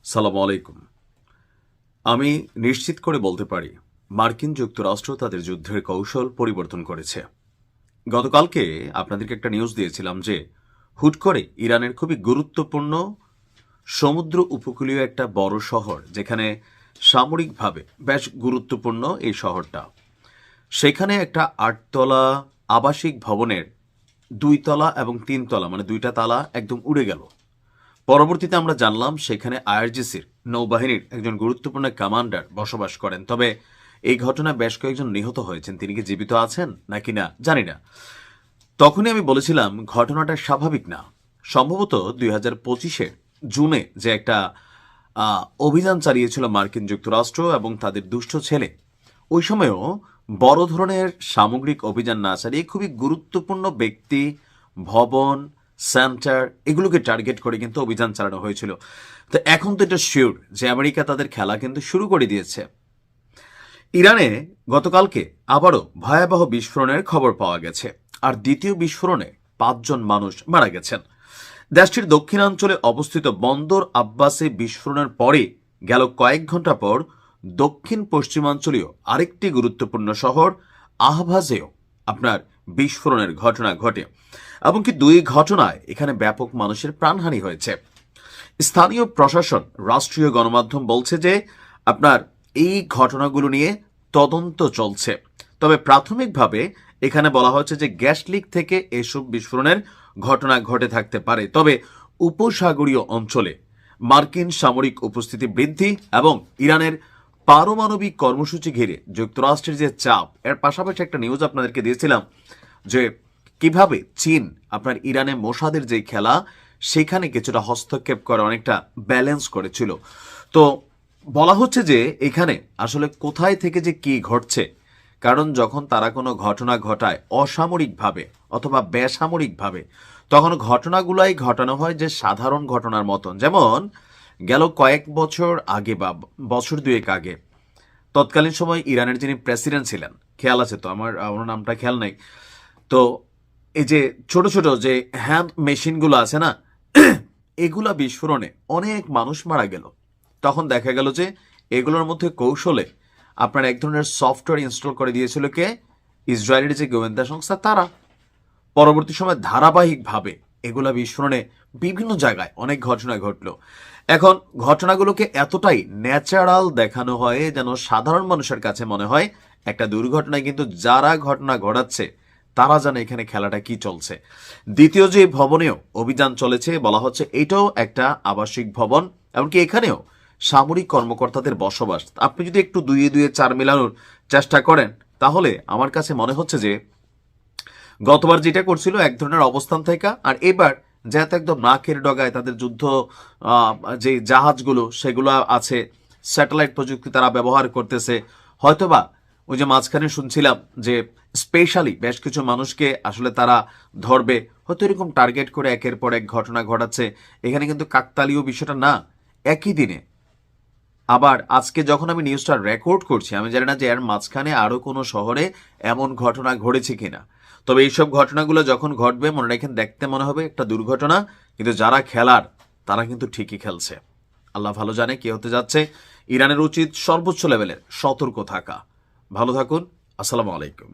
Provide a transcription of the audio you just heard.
সালাম আলাইকুম। আমি নিশ্চিত করে বলতে পারি মার্কিন যুক্তরাষ্ট্র তাদের যুদ্ধের কৌশল পরিবর্তন করেছে। গতকালকে আপনাদেরকে একটা নিউজ দিয়েছিলাম যে হুট করে ইরানের খুবই গুরুত্বপূর্ণ সমুদ্র উপকূলীয় একটা বড় শহর, যেখানে সামরিকভাবে বেশ গুরুত্বপূর্ণ এই শহরটা, সেখানে একটা 8 তলা আবাসিক ভবনের 2 তলা এবং 3 তলা মানে 2টা তালা একদম উড়ে গেল। পরবর্তীতে আমরা জানলাম সেখানে আইআরজিসির নৌবাহিনীর একজন গুরুত্বপূর্ণ কমান্ডার বসবাস করেন। তবে এই ঘটনায় বেশ কয়েকজন নিহত হয়েছেন। তিনি কি জীবিত আছেন নাকি না জানি না। তখনই আমি বলেছিলাম ঘটনাটা স্বাভাবিক না। সম্ভবত 2025-এর জুনে যে একটা অভিযান চালিয়েছিল মার্কিন যুক্তরাষ্ট্র এবং তাদের দুষ্ট ছেলে, ওই সময়ও বড় ধরনের সামগ্রিক অভিযান না চালিয়ে খুবই গুরুত্বপূর্ণ ব্যক্তি, ভবন, সেন্টার এগুলোকে টার্গেট করে কিন্তু অভিযান চালানো হয়েছিল। তো এখন তো এটা শিওর যে আমেরিকা তাদের খেলা কিন্তু শুরু করে দিয়েছে। ইরানে গতকালকে আবারও ভয়াবহ বিস্ফোরণের খবর পাওয়া গেছে, আর দ্বিতীয় বিস্ফোরণে 5 জন মানুষ মারা গেছেন। দেশটির দক্ষিণাঞ্চলে অবস্থিত বন্দর আব্বাসে বিস্ফোরণের পরে গেল কয়েক ঘন্টা পর দক্ষিণ পশ্চিমাঞ্চলীয় আরেকটি গুরুত্বপূর্ণ শহর আহভাজেও আপনার বিস্ফোরণের ঘটনা ঘটে, এমনকি 2 ঘটনায় এখানে ব্যাপক মানুষের প্রাণহানি হয়েছে। স্থানীয় প্রশাসন, রাষ্ট্রীয় গণমাধ্যম বলছে যে আপনার এই ঘটনাগুলো নিয়ে তদন্ত চলছে। তবে প্রাথমিকভাবে এখানে বলা হচ্ছে যে গ্যাস লিক থেকে এসব বিস্ফোরণের ঘটনা ঘটে থাকতে পারে। তবে উপসাগরীয় অঞ্চলে মার্কিন সামরিক উপস্থিতি বৃদ্ধি এবং ইরানের পারমাণবিক কর্মসূচি ঘিরে যুক্তরাষ্ট্রের যে চাপ, এর পাশাপাশি একটা নিউজ আপনাদেরকে দিয়েছিলাম যে কিভাবে চীন আপনার ইরানে মোসাদের যে খেলা সেখানে কিছুটা হস্তক্ষেপ করে অনেকটা ব্যালেন্স করেছিল। তো বলা হচ্ছে যে এখানে আসলে কোথায় থেকে যে কি ঘটছে, কারণ যখন তারা কোনো ঘটনা ঘটায় অসামরিকভাবে অথবা বেসামরিকভাবে, তখন ঘটনাগুলাই ঘটানো হয় যে সাধারণ ঘটনার মতন। যেমন গেল কয়েক বছর আগে বা বছর 2 আগে তৎকালীন সময় ইরানের যিনি প্রেসিডেন্ট ছিলেন, খেয়াল আছে তো আমার ওনার নামটা খেয়াল নেই, তো এই যে ছোট ছোট যে হ্যান্ড মেশিনগুলো আছে না, এগুলা বিস্ফোরণে অনেক মানুষ মারা গেল। তখন দেখা গেল যে এগুলোর মধ্যে কৌশলে আপনার এক ধরনের সফটওয়্যার ইনস্টল করে দিয়েছিল কে? ইসরায়েলের যে গোয়েন্দা সংস্থা তারা। পরবর্তী সময় ধারাবাহিকভাবে এগুলা বিস্ফোরণে বিভিন্ন জায়গায় অনেক ঘটনা ঘটলো। এখন ঘটনাগুলোকে এতটাই ন্যাচারাল দেখানো হয় যেন সাধারণ মানুষের কাছে মনে হয় একটা দুর্ঘটনায়, কিন্তু যারা ঘটনা ঘটাচ্ছে তারা জানে এখানে খেলাটা কি চলছে। দ্বিতীয় যে ভবনেও অভিযান চলেছে, বলা হচ্ছে এটাও একটা আবাসিক ভবন, এমনকি এখানেও সামরিক কর্মকর্তাদের বসবাস। আপনি যদি একটু 2 4 মেলানোর চেষ্টা করেন, তাহলে আমার কাছে মনে হচ্ছে যে গতবার যেটা করছিল এক ধরনের অবস্থান থেকে, আর এবার যেহেতু একদম নাকের ডগায় তাদের যুদ্ধ যে জাহাজগুলো সেগুলো আছে, স্যাটেলাইট প্রযুক্তি তারা ব্যবহার করতেছে, হয়তোবা ওই যে মাঝখানে শুনছিলাম যে স্পেশালি বেশ কিছু মানুষকে আসলে তারা ধরবে, হয়তো এরকম টার্গেট করে একের পর এক ঘটনা ঘটাচ্ছে। এখানে কিন্তু কাকতালীয় বিষয়টা না। একই দিনে আবার আজকে যখন আমি নিউজটা রেকর্ড করছি, আমি জানি না যে এর মাঝখানে আরো কোনো শহরে এমন ঘটনা ঘটেছে কিনা। তবে এইসব ঘটনাগুলো যখন ঘটবে মনে রাখেন, দেখতে মনে হবে একটা দুর্ঘটনা, কিন্তু যারা খেলার তারা কিন্তু ঠিকই খেলছে। আল্লাহ ভালো জানে কি হতে যাচ্ছে। ইরানের উচিত সর্বোচ্চ লেভেলের সতর্ক থাকা। ভালো থাকুন। আসসালামু আলাইকুম।